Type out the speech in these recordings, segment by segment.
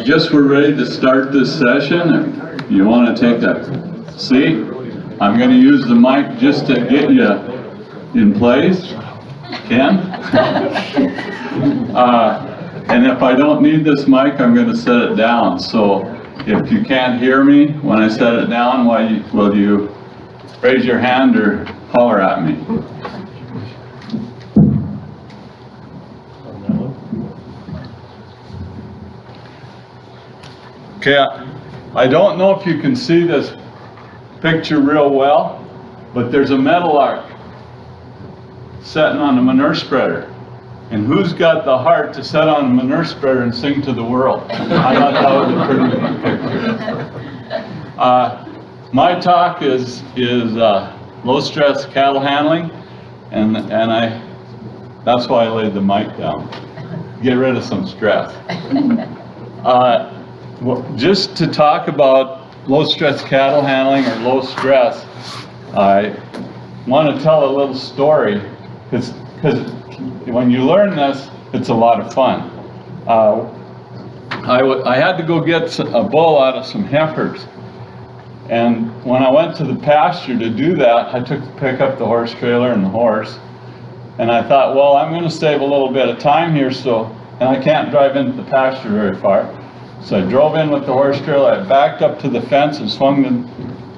guess we're ready to start this session. If you want to take a seat, I'm going to use the mic just to get you in place. Ken? And if I don't need this mic, I'm going to set it down. So if you can't hear me when I set it down, will you raise your hand or holler at me? Okay, I don't know if you can see this picture real well, but there's a metal ark sitting on a manure spreader. And who's got the heart to sit on a manure spreader and sing to the world? I thought that was a pretty neat picture. My talk is low stress cattle handling, and that's why I laid the mic down. Get rid of some stress. Just to talk about low stress cattle handling or low stress, I want to tell a little story because when you learn this, it's a lot of fun. I had to go get a bull out of some heifers, and when I went to the pasture to do that, I took to pick up the horse trailer and the horse, and I thought, well, I'm going to save a little bit of time here, and I can't drive into the pasture very far. So I drove in with the horse trailer, I backed up to the fence and swung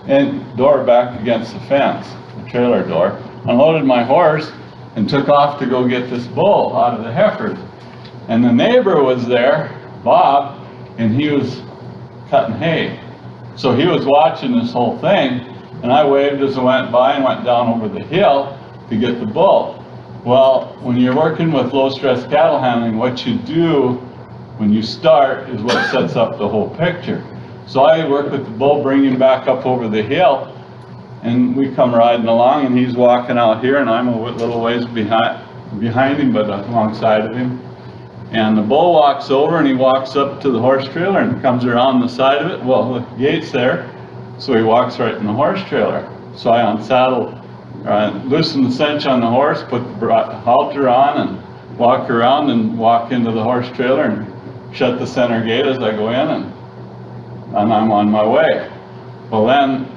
the door back against the fence, the trailer door, unloaded my horse, and took off to go get this bull out of the heifers. And the neighbor was there, Bob, and he was cutting hay. So he was watching this whole thing, and I waved as I went by and went down over the hill to get the bull. Well, when you're working with low-stress cattle handling, what you do when you start is what sets up the whole picture. So I work with the bull, bring him back up over the hill, and we come riding along, and he's walking out here, and I'm a little ways behind him, but alongside of him. And the bull walks over, and he walks up to the horse trailer and comes around the side of it. Well, the gate's there, so he walks right in the horse trailer. So I unsaddle, loosen the cinch on the horse, put the halter on, and walk around and walk into the horse trailer and shut the center gate as I go in, and I'm on my way. Well, then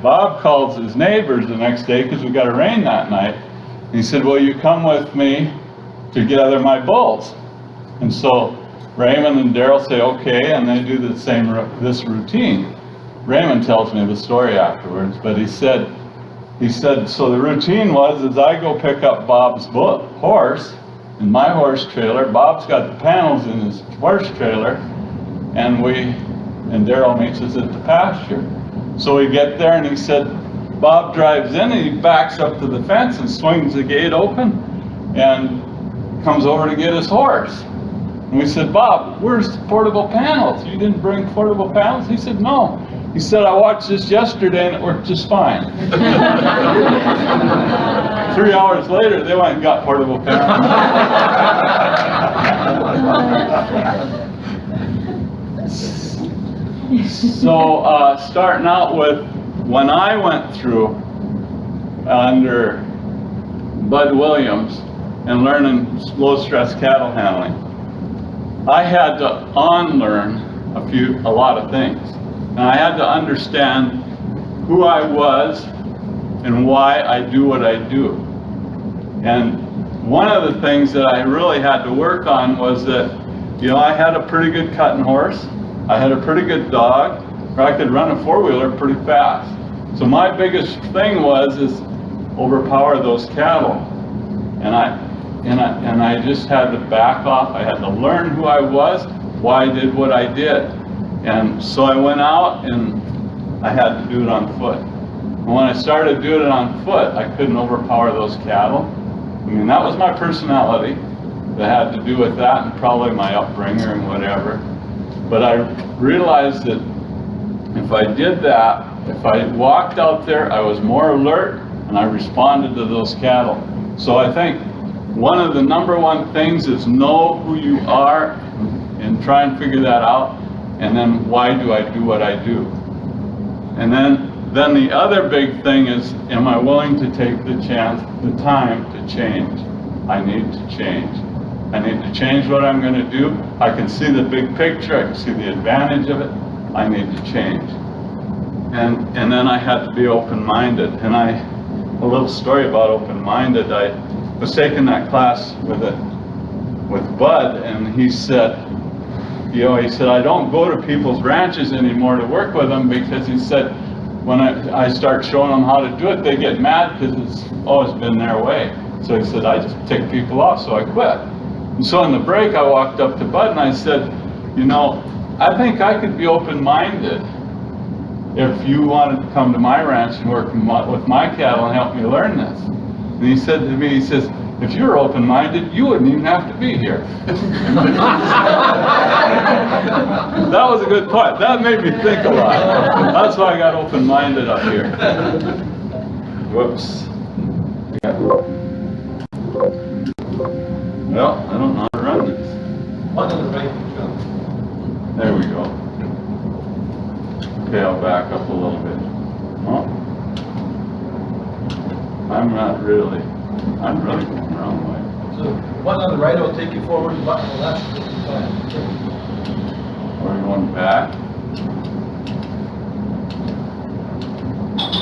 Bob calls his neighbors the next day because we got a rain that night. And he said, "Will you come with me to gather my bulls?" And so Raymond and Daryl say, "Okay," and they do this routine. Raymond tells me the story afterwards, but he said, so the routine was, as I go pick up Bob's horse in my horse trailer, Bob's got the panels in his horse trailer, and Daryl meets us at the pasture. So we get there, and he said, Bob drives in, and he backs up to the fence and swings the gate open and comes over to get his horse. And we said, "Bob, where's the portable panels? You didn't bring portable panels?" He said, "No." He said, "I watched this yesterday and it worked just fine." 3 hours later, they went and got portable panels. So starting out with when I went through under Bud Williams and learning low stress cattle handling, I had to unlearn a lot of things. And I had to understand who I was and why I do what I do. And one of the things that I really had to work on was that, I had a pretty good cutting horse. I had a pretty good dog, or I could run a four-wheeler pretty fast. So my biggest thing is overpower those cattle. And I just had to back off. I had to learn who I was, why I did what I did. And so I went out and I had to do it on foot. And when I started doing it on foot, I couldn't overpower those cattle. I mean, that was my personality that had to do with that, and probably my upbringing and whatever. But I realized that if I did that, if I walked out there, I was more alert and I responded to those cattle. So I think one of the number one things is know who you are and try and figure that out. And then why do I do what I do? And then the other big thing is, am I willing to take the time to change? I need to change. I need to change what I'm going to do. I can see the big picture. I can see the advantage of it. I need to change. And then I had to be open-minded. And a little story about open-minded. I was taking that class with Bud, and he said, I don't go to people's ranches anymore to work with them, because he said, when I start showing them how to do it, they get mad because it's always been their way. So he said, I just tick people off, so I quit. And so in the break, I walked up to Bud and I said, I think I could be open-minded if you wanted to come to my ranch and work with my cattle and help me learn this. And he said to me, he says, if you were open-minded, you wouldn't even have to be here. That was a good point. That made me think a lot. That's why I got open-minded up here. Whoops. Well, I don't know how to run this. One on the right, John. There we go. Okay, I'll back up a little bit. Oh. I'm really going the wrong way. So one on the right will take you forward, and one on the left will take you back. Are we going back?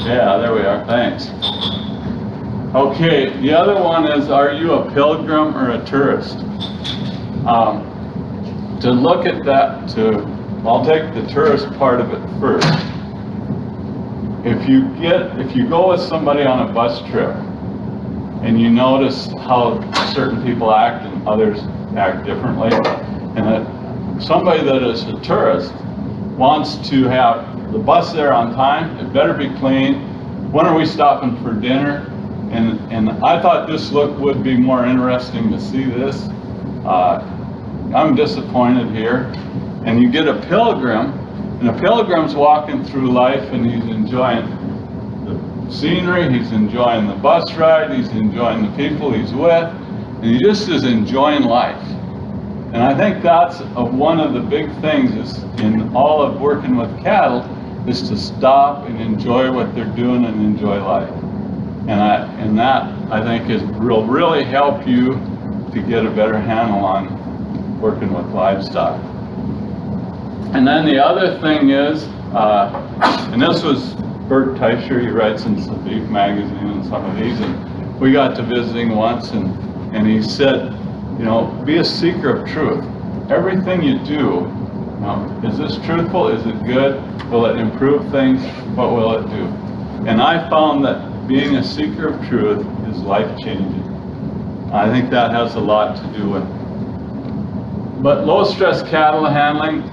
Yeah, there we are. Thanks. Okay, the other one is, are you a pilgrim or a tourist? To look at that, I'll take the tourist part of it first. If you go with somebody on a bus trip and you notice how certain people act and others act differently, and that somebody that is a tourist wants to have the bus there on time, it better be clean. When are we stopping for dinner? And I thought this look would be more interesting to see this. I'm disappointed here. And you get a pilgrim, and a pilgrim's walking through life, and he's enjoying the scenery, he's enjoying the bus ride, he's enjoying the people he's with, and he just is enjoying life. And I think that's one of the big things is in all of working with cattle, is to stop and enjoy what they're doing and enjoy life. And that I think will really help you to get a better handle on working with livestock. And then the other thing is, and this was Bert Teicher, he writes in the Beef magazine and some of these, and we got to visiting once, and he said, be a seeker of truth. Everything you do, is this truthful? Is it good? Will it improve things? What will it do? And I found that being a seeker of truth is life-changing. I think that has a lot to do with it. But low-stress cattle handling,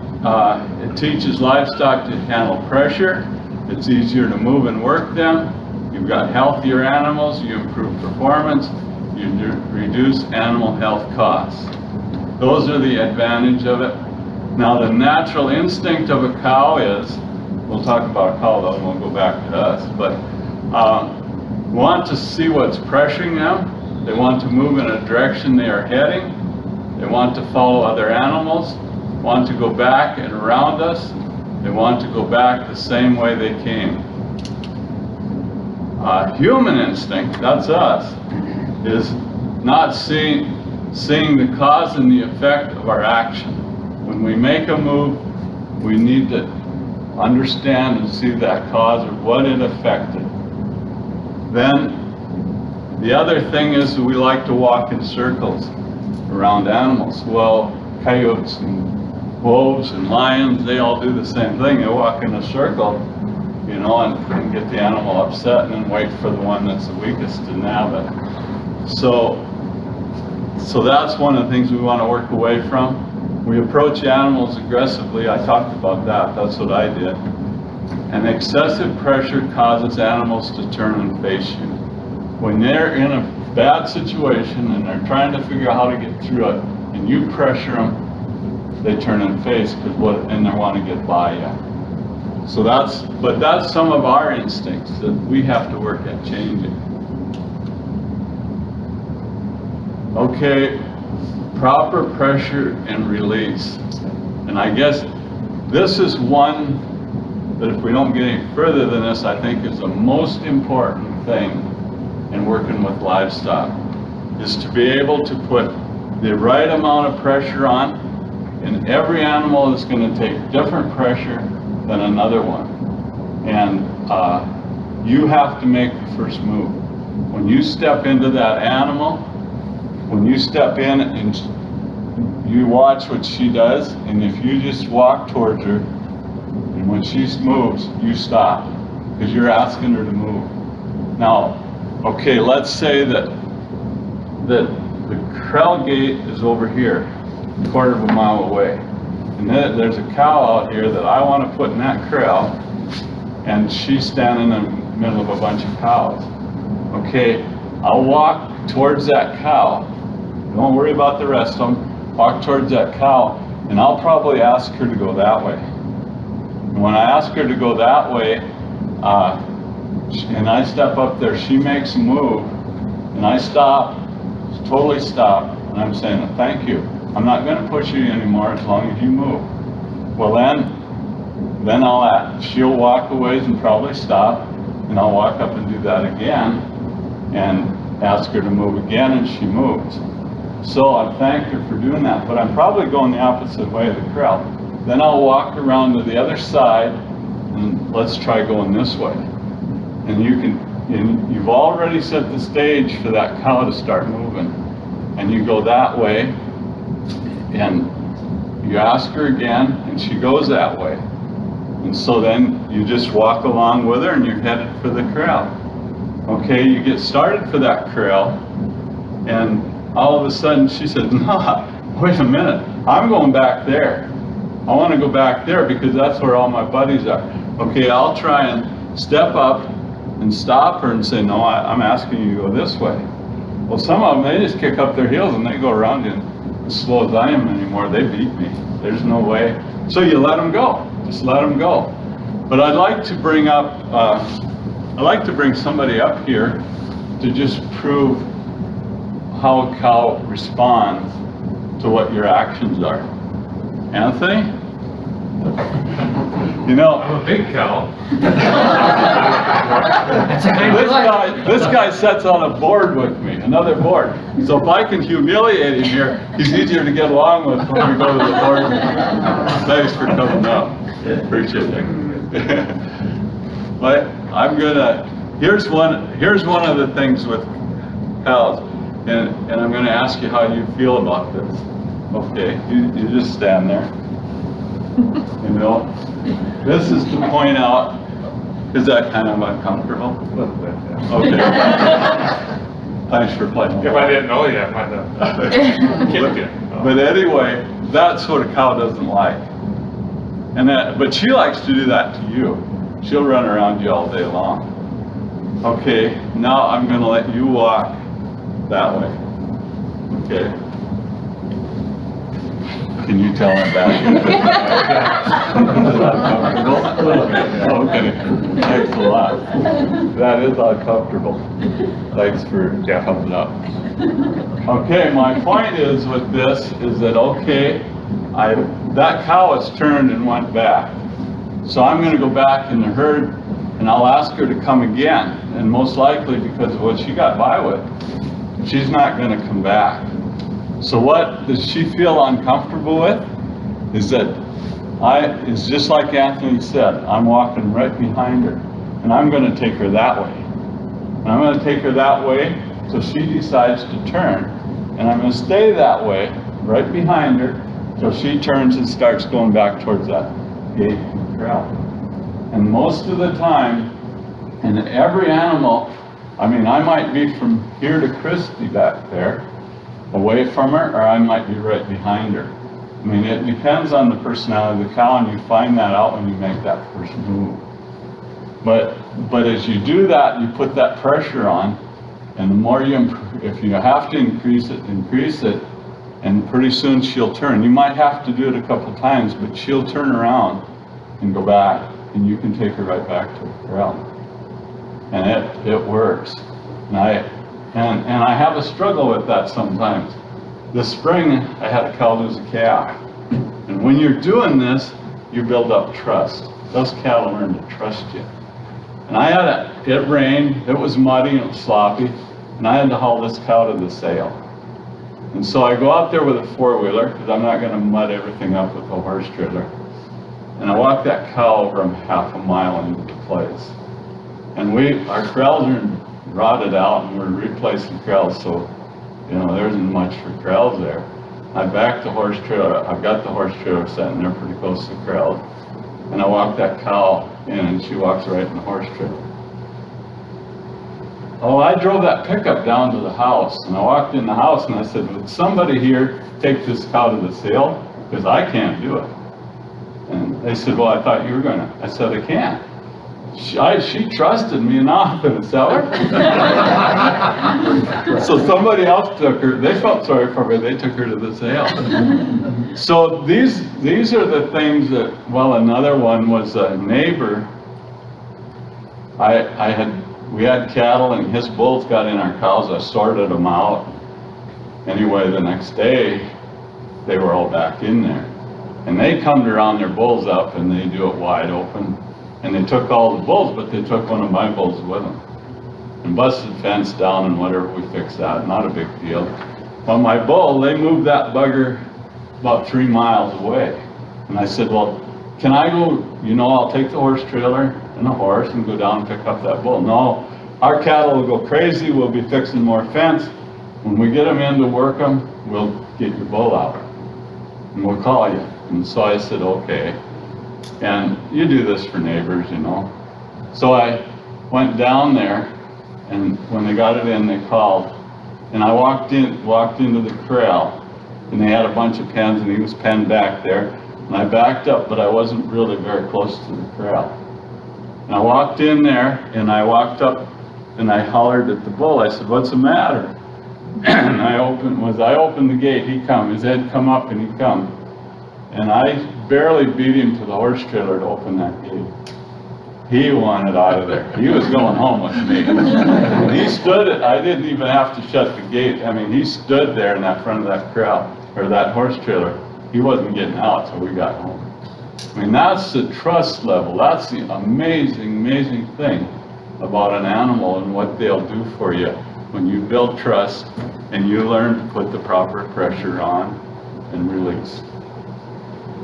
it teaches livestock to handle pressure. It's easier to move and work them. You've got healthier animals. You improve performance. You reduce animal health costs. Those are the advantage of it. Now, the natural instinct of a cow is, we'll talk about a cow though, and we'll go back to us, but want to see what's pressuring them. They want to move in a direction they are heading. They want to follow other animals, want to go back and around us. They want to go back the same way they came. Human instinct, that's us, is not seeing the cause and the effect of our action. When we make a move, we need to understand and see that cause or what it affected. Then the other thing is we like to walk in circles around animals. Well, coyotes and wolves and lions, they all do the same thing. They walk in a circle, and get the animal upset and then wait for the one that's the weakest to nab it. So that's one of the things we want to work away from. We approach animals aggressively. I talked about that. That's what I did. And excessive pressure causes animals to turn and face you. When they're in a bad situation and they're trying to figure out how to get through it, and you pressure them, they turn and face and they want to get by you. So that's some of our instincts that we have to work at changing. Okay, proper pressure and release. And I guess this is one that if we don't get any further than this, I think is the most important thing in working with livestock, is to be able to put the right amount of pressure on, and every animal is going to take different pressure than another one. And you have to make the first move. When you step into that animal, when you step in and you watch what she does, and if you just walk towards her, and when she moves, you stop, because you're asking her to move. Now, okay, let's say that the corral gate is over here, a quarter of a mile away. And then there's a cow out here that I want to put in that corral, and she's standing in the middle of a bunch of cows. Okay, I'll walk towards that cow. Don't worry about the rest of them. Walk towards that cow, and I'll probably ask her to go that way. And when I ask her to go that way, and I step up there, she makes a move, and I stop, totally stop, and I'm saying, thank you. I'm not going to push you anymore as long as you move. Well then she'll walk a ways and probably stop, and I'll walk up and do that again, and ask her to move again, and she moves. So I thanked her for doing that, but I'm probably going the opposite way of the corral. Then I'll walk around to the other side, and let's try going this way. And you've already set the stage for that cow to start moving. And you go that way, and you ask her again, and she goes that way. And so then you just walk along with her, and you're headed for the corral. Okay, you get started for that corral, and all of a sudden she said, no, wait a minute, I'm going back there. I want to go back there because that's where all my buddies are. Okay, I'll try and step up and stop her and say, no, I'm asking you to go this way. Well, some of them, they just kick up their heels and they go around you. And as slow as I am anymore, they beat me. There's no way. So you let them go. Just let them go. But I'd like to bring up, I'd like to bring somebody up here to just prove how a cow responds to what your actions are. Anthony? You know, I'm a big cow. this guy sits on a board with me, another board. So if I can humiliate him here, he's easier to get along with when we go to the board. Thanks for coming up. Appreciate it. But I'm gonna, here's one of the things with cows, and I'm gonna ask you how you feel about this. Okay, you just stand there. You know, this is to point out, is that kind of uncomfortable? Okay. Thanks for playing. If I didn't know you, I might have kicked you. But anyway, that's what a cow doesn't like. And but she likes to do that to you. She'll run around you all day long. Okay, now I'm going to let you walk that way. Okay. Can you tell him that? Okay, thanks a lot. That is uncomfortable. Thanks for coming up. Okay, my point is with this is that, okay, that cow has turned and went back. So I'm going to go back in the herd and I'll ask her to come again. And most likely because of what she got by with, she's not going to come back. So what does she feel uncomfortable with is that it's just like Anthony said, I'm walking right behind her and I'm going to take her that way. And I'm going to take her that way so she decides to turn, and I'm going to stay that way right behind her till she turns and starts going back towards that gate in the corral. And most of the time, in every animal, I mean, I might be from here to Christy back there, away from her, or I might be right behind her. I mean, it depends on the personality of the cow, and you find that out when you make that first move. But as you do that, you put that pressure on, and the more you, if you have to increase it, and pretty soon she'll turn. You might have to do it a couple times, but she'll turn around and go back, and you can take her right back to the corral. And it works. And I have a struggle with that sometimes. This spring, I had a cow lose a calf. And when you're doing this, you build up trust. Those cattle learn to trust you. And it rained, it was muddy and it was sloppy, and I had to haul this cow to the sale. And so I go out there with a four-wheeler, because I'm not going to mud everything up with a horse trailer. And I walk that cow over half a mile into the place. And our corrals are rotted out, and we're replacing corrals, so, you know, there isn't much for corrals there. I backed the horse trailer, I've got the horse trailer sitting there pretty close to the corral, and I walk that cow in, and she walks right in the horse trailer. Oh, I drove that pickup down to the house, and I walked in the house, and I said, would somebody here take this cow to the sale? Because I can't do it. And they said, well, I thought you were gonna. I said, I can't. She trusted me enough in the seller. So somebody else took her. They felt sorry for her. They took her to the sale. So these are the things that, well, another one was a neighbor. We had cattle, and his bulls got in our cows. I sorted them out. Anyway, the next day, they were all back in there. And they come to round their bulls up, and they do it wide open. And they took all the bulls, but they took one of my bulls with them. And busted fence down and whatever, we fixed that, not a big deal. But my bull, they moved that bugger about 3 miles away. And I said, well, can I go, you know, I'll take the horse trailer and a horse and go down and pick up that bull. No, our cattle will go crazy, we'll be fixing more fence. When we get them in to work them, we'll get your bull out. And we'll call you. And so I said, okay. And you do this for neighbors, you know. So I went down there, and when they got it in, they called. And I walked into the corral, and they had a bunch of pens, and he was penned back there. And I backed up, but I wasn't really very close to the corral. And I walked in there, and I walked up, and I hollered at the bull. I said, what's the matter? And I opened the gate, he come. His head come up, and he come. And I barely beat him to the horse trailer to open that gate. He wanted out of there. He was going home with me. And he stood, I didn't even have to shut the gate. I mean, he stood there in that front of that corral, or that horse trailer. He wasn't getting out till we got home. I mean, that's the trust level. That's the amazing, amazing thing about an animal and what they'll do for you when you build trust and you learn to put the proper pressure on and release.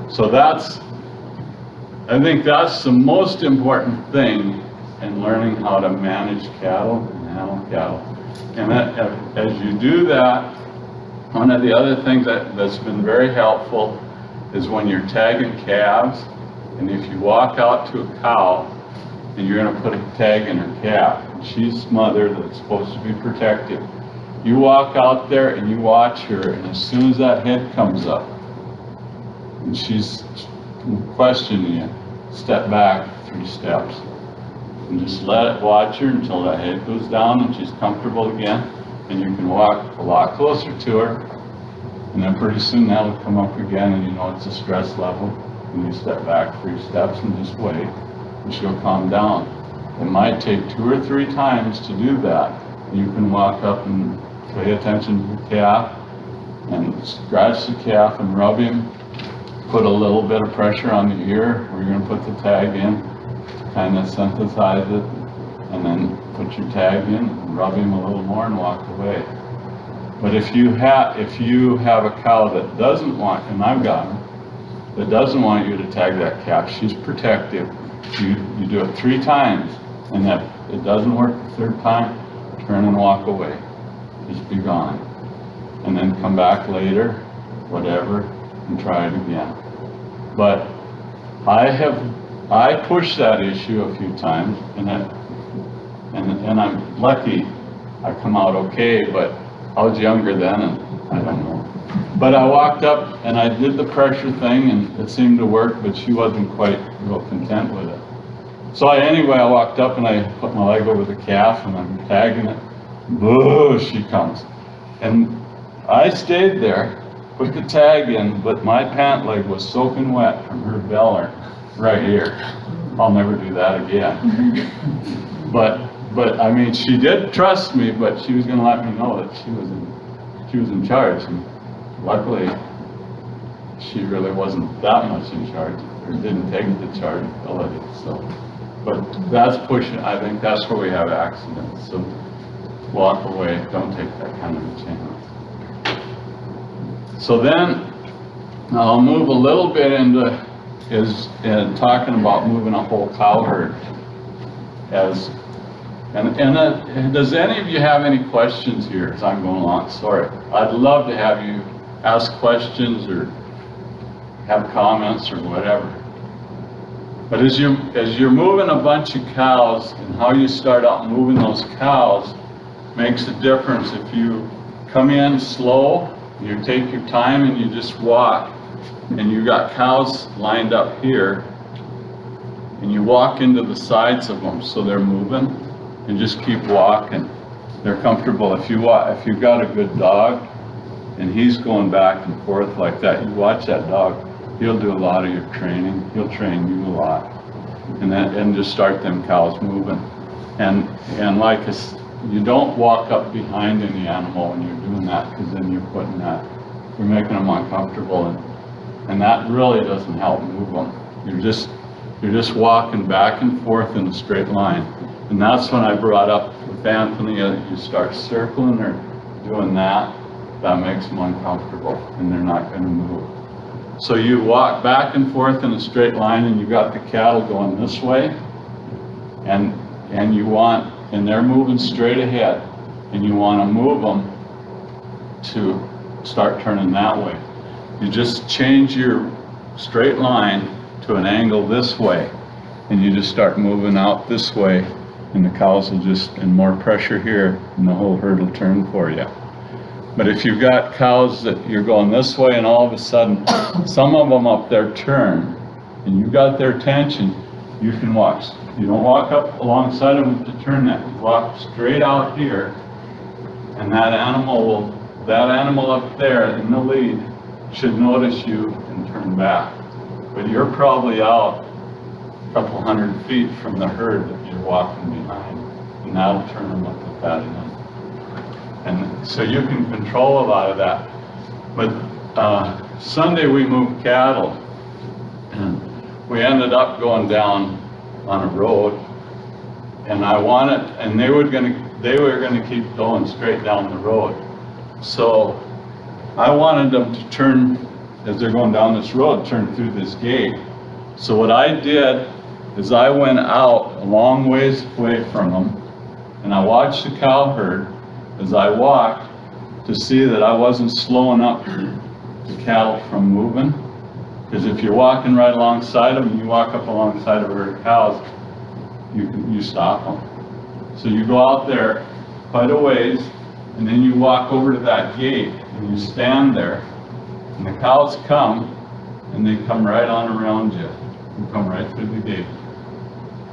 So I think that's the most important thing in learning how to manage cattle and handle cattle. And as you do that, one of the other things that's been very helpful is when you're tagging calves, and if you walk out to a cow and you're going to put a tag in her calf, and she's smothered, that's supposed to be protected, you walk out there and you watch her, and as soon as that head comes up, and she's questioning you, step back 3 steps. And just watch her until that head goes down and she's comfortable again. And you can walk a lot closer to her. And then pretty soon that'll come up again, and you know it's a stress level. And you step back 3 steps and just wait, and she'll calm down. It might take 2 or 3 times to do that. You can walk up and pay attention to the calf and scratch the calf and rub him. Put a little bit of pressure on the ear where you're going to put the tag in, kind of synthesize it, and then put your tag in and rub him a little more and walk away. But if you have a cow that doesn't want, and I've got them, that doesn't want you to tag that calf, she's protective. You do it 3 times, and if it doesn't work the 3rd time, turn and walk away. Just be gone. And then come back later, whatever, and try it again. But I pushed that issue a few times, and I'm lucky I come out okay, but I was younger then, and I don't know. But I walked up and I did the pressure thing, and it seemed to work, but she wasn't quite real content with it. So anyway, I walked up and I put my leg over the calf and I'm tagging it. Boo, she comes. And I stayed there, put the tag in, but my pant leg was soaking wet from her beller right here. I'll never do that again. But I mean, she did trust me, but she was going to let me know that she was in charge. And luckily, she really wasn't that much in charge, or didn't take the charge ability. So, but that's pushing. I think that's where we have accidents. So walk away. Don't take that kind of a chance. So then I'll move a little bit into talking about moving a whole cow herd. Does any of you have any questions here as I'm going along? Sorry, I'd love to have you ask questions or have comments or whatever. But as you're moving a bunch of cows, and how you start out moving those cows makes a difference. If you come in slow, you take your time and you just walk, and you got cows lined up here, and you walk into the sides of them so they're moving, and just keep walking. They're comfortable. If you've got a good dog and he's going back and forth like that, you watch that dog. He'll do a lot of your training. He'll train you a lot, and just start them cows moving. And like you don't walk up behind any animal when you're doing that, because then you're making them uncomfortable, and that really doesn't help move them. You're just walking back and forth in a straight line, and that's when I brought up with Anthony that you start circling or doing that. That makes them uncomfortable, and they're not going to move. So you walk back and forth in a straight line, and you got the cattle going this way, and they're moving straight ahead, and you want to move them to start turning that way. You just change your straight line to an angle this way, and you just start moving out this way, and the cows will and more pressure here, and the whole herd will turn for you. But if you've got cows that you're going this way and all of a sudden some of them up there turn and you got their attention, you can walk. You don't walk up alongside of them to turn that. You walk straight out here, and that animal up there in the lead should notice you and turn back. But you're probably out a couple 100 feet from the herd that you're walking behind, and that'll turn them up at that end. And so you can control a lot of that. But Sunday we moved cattle, and we ended up going down on a road, and they were gonna keep going straight down the road. So I wanted them to turn, as they're going down this road, turn through this gate. So what I did is I went out a long ways away from them, and I watched the cow herd as I walked to see that I wasn't slowing up the cattle from moving. Because if you're walking right alongside them, and you walk up alongside of a herd of cows, you stop them. So you go out there quite a ways, and then you walk over to that gate, and you stand there, and the cows come, and they come right on around you. You come right through the gate.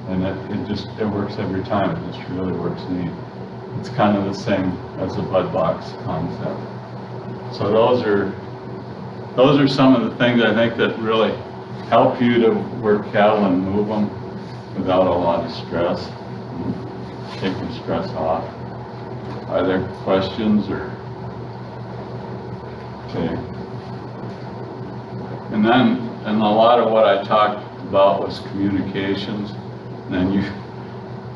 And it works every time. It just really works neat. It's kind of the same as the bud box concept. So those are some of the things I think that really help you to work cattle and move them without a lot of stress, taking stress off. Are there questions or? Okay. And a lot of what I talked about was communications. And then you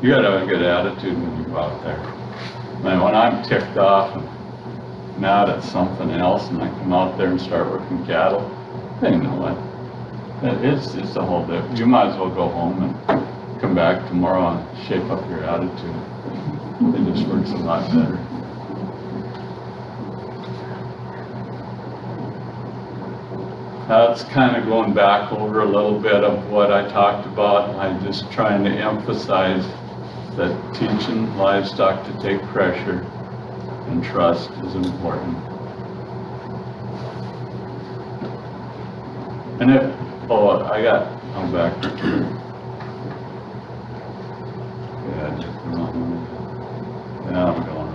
got to have a good attitude when you go out there. Man, when I'm ticked off and mad at something else, and I come out there and start working cattle, they know what. It's a whole different. You might as well go home and come back tomorrow and shape up your attitude. It just works a lot better. That's kind of going back over a little bit of what I talked about. I'm just trying to emphasize that teaching livestock to take pressure and trust is important. And I'm back for two. Yeah, just come on. Yeah, I'm going.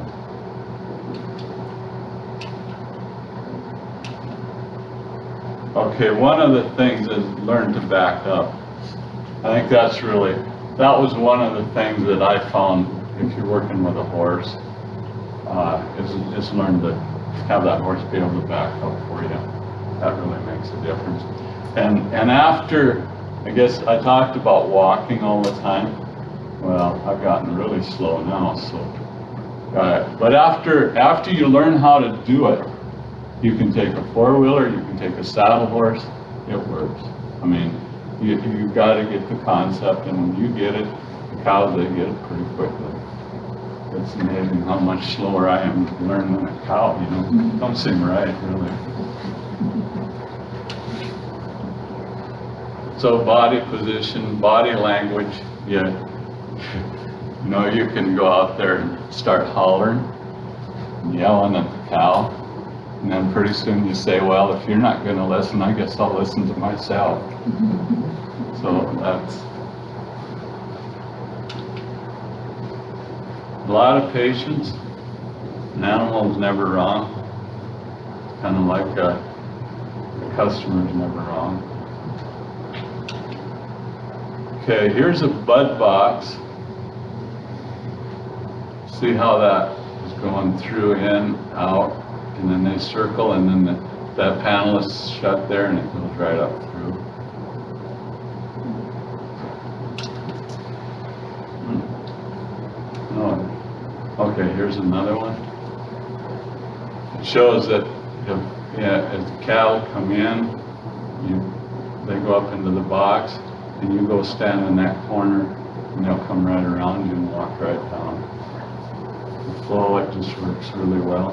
Okay, one of the things is learn to back up. I think that was one of the things that I found if you're working with a horse, is learn to have that horse be able to back up for you. That really makes a difference. And after, I guess I talked about walking all the time. Well, I've gotten really slow now, so. But after you learn how to do it, You can take a four-wheeler, you can take a saddle horse, it works. I mean, you got to get the concept, and when you get it, the cows, they get it pretty quickly. It's amazing how much slower I am to learn than a cow, you know. Don't seem right, really. So body position, body language, yeah. You know, you can go out there and start hollering, yelling at the cow, and then pretty soon you say, well, if you're not going to listen, I guess I'll listen to myself. So that's a lot of patience. An animal's never wrong. Kind of like the customer's never wrong. Okay, here's a bud box. See how that is going through, in, out, and then they circle, and then that panel is shut there, and it goes right up through. Oh, okay, here's another one. It shows that as the cattle come in, they go up into the box, and you go stand in that corner, and they'll come right around you and walk right down. The flow, it just works really well.